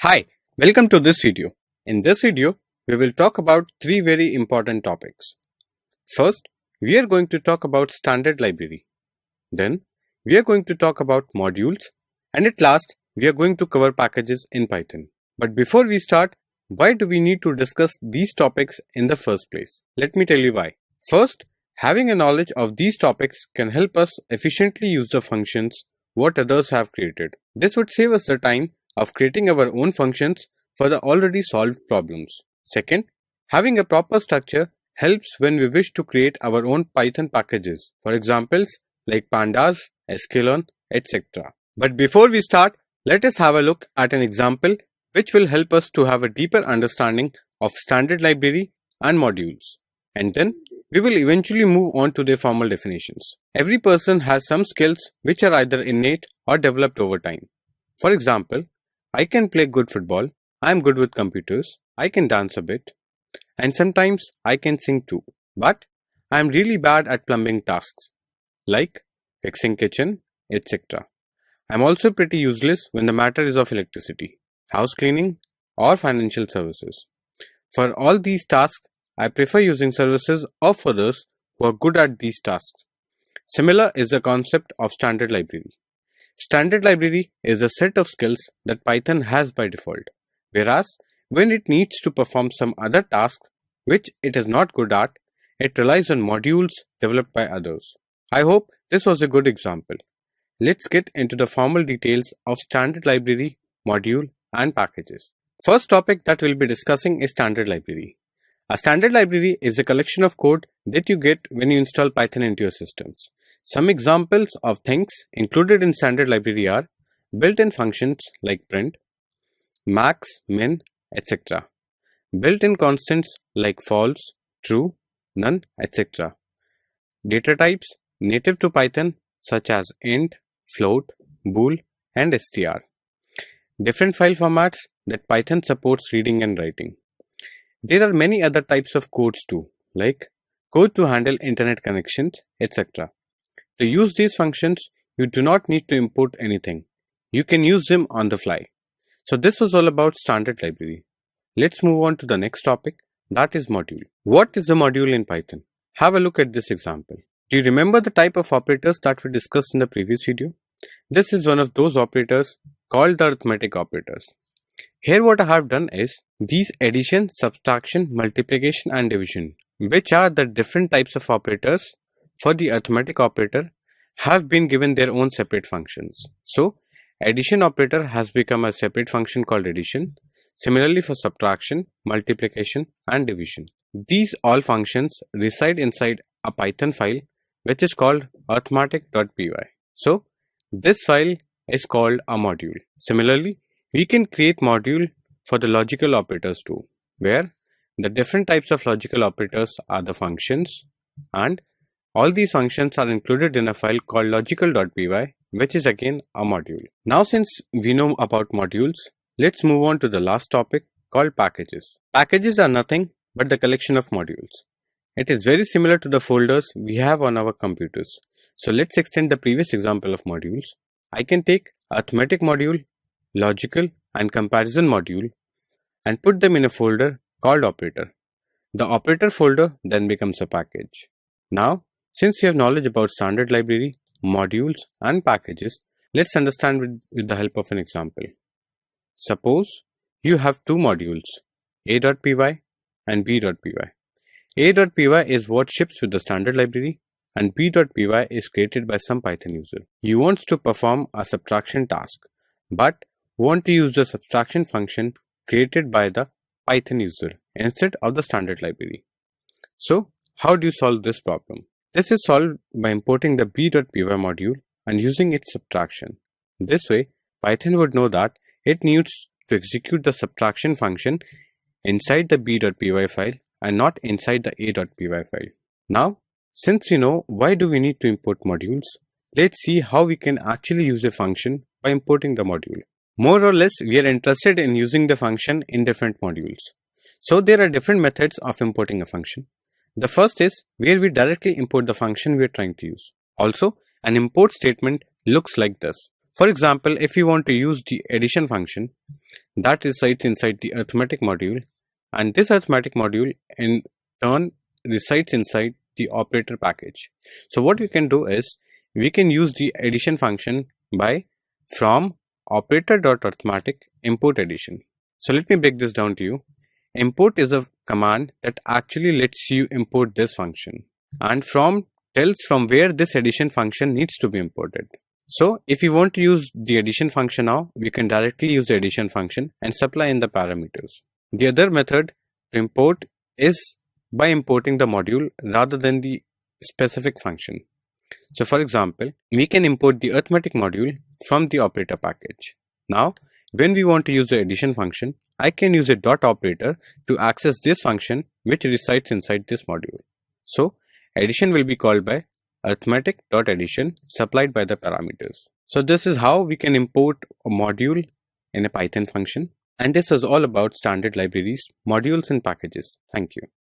Hi, welcome to this video. In this video, we will talk about three very important topics. First, we are going to talk about standard library. Then, we are going to talk about modules. And at last, we are going to cover packages in Python. But before we start, why do we need to discuss these topics in the first place? Let me tell you why. First, having a knowledge of these topics can help us efficiently use the functions what others have created. This would save us the time of creating our own functions for the already solved problems. Second, having a proper structure helps when we wish to create our own Python packages, for examples like pandas, sklearn, etc. But before we start, let us have a look at an example which will help us to have a deeper understanding of standard library and modules. And then we will eventually move on to their formal definitions. Every person has some skills which are either innate or developed over time. For example, I can play good football, I am good with computers, I can dance a bit, and sometimes I can sing too. But I am really bad at plumbing tasks, like fixing kitchen, etc. I am also pretty useless when the matter is of electricity, house cleaning, or financial services. For all these tasks, I prefer using services of others who are good at these tasks. Similar is the concept of standard library. Standard library is a set of skills that Python has by default, whereas when it needs to perform some other task which it is not good at, it relies on modules developed by others. I hope this was a good example. Let's get into the formal details of standard library, module, and packages. First topic that we'll be discussing is standard library. A standard library is a collection of code that you get when you install Python into your systems. Some examples of things included in standard library are built-in functions like print, max, min, etc. Built-in constants like false, true, none, etc. Data types native to Python such as int, float, bool, and str. Different file formats that Python supports reading and writing. There are many other types of codes too, like code to handle internet connections, etc. To use these functions, you do not need to import anything. You can use them on the fly. So this was all about standard library. Let's move on to the next topic, that is module. What is a module in Python? Have a look at this example. Do you remember the type of operators that we discussed in the previous video? This is one of those operators called the arithmetic operators. Here what I have done is these addition, subtraction, multiplication and division, which are the different types of operators for the arithmetic operator, have been given their own separate functions. So addition operator has become a separate function called addition. Similarly for subtraction, multiplication and division. These all functions reside inside a Python file which is called arithmetic.py. So this file is called a module. Similarly, we can create module for the logical operators too, where the different types of logical operators are the functions, and all these functions are included in a file called logical.py, which is again a module. Now since we know about modules, let's move on to the last topic called packages. Packages are nothing but the collection of modules. It is very similar to the folders we have on our computers. So let's extend the previous example of modules. I can take arithmetic module, logical and comparison module and put them in a folder called operator. The operator folder then becomes a package. Now, since you have knowledge about standard library, modules and packages, let's understand with the help of an example. Suppose you have two modules, a.py and b.py. A.py is what ships with the standard library and b.py is created by some Python user. You want to perform a subtraction task, but want to use the subtraction function created by the Python user instead of the standard library. So how do you solve this problem? This is solved by importing the b.py module and using its subtraction. This way, Python would know that it needs to execute the subtraction function inside the b.py file and not inside the a.py file. Now, since you know why do we need to import modules, let's see how we can actually use a function by importing the module. More or less, we are interested in using the function in different modules. So there are different methods of importing a function. The first is where we directly import the function we are trying to use. Also, an import statement looks like this. For example, if you want to use the addition function that resides inside the arithmetic module, and this arithmetic module in turn resides inside the operator package. So what we can do is we can use the addition function by from operator.arithmetic import addition. So let me break this down to you. Import is a command that actually lets you import this function, and from tells from where this addition function needs to be imported. So if you want to use the addition function now, we can directly use the addition function and supply in the parameters. The other method to import is by importing the module rather than the specific function. So for example, we can import the arithmetic module from the operator package. Now, when we want to use the addition function, I can use a dot operator to access this function which resides inside this module. So addition will be called by arithmetic.addition supplied by the parameters. So this is how we can import a module in a Python function. And this was all about standard libraries, modules and packages. Thank you.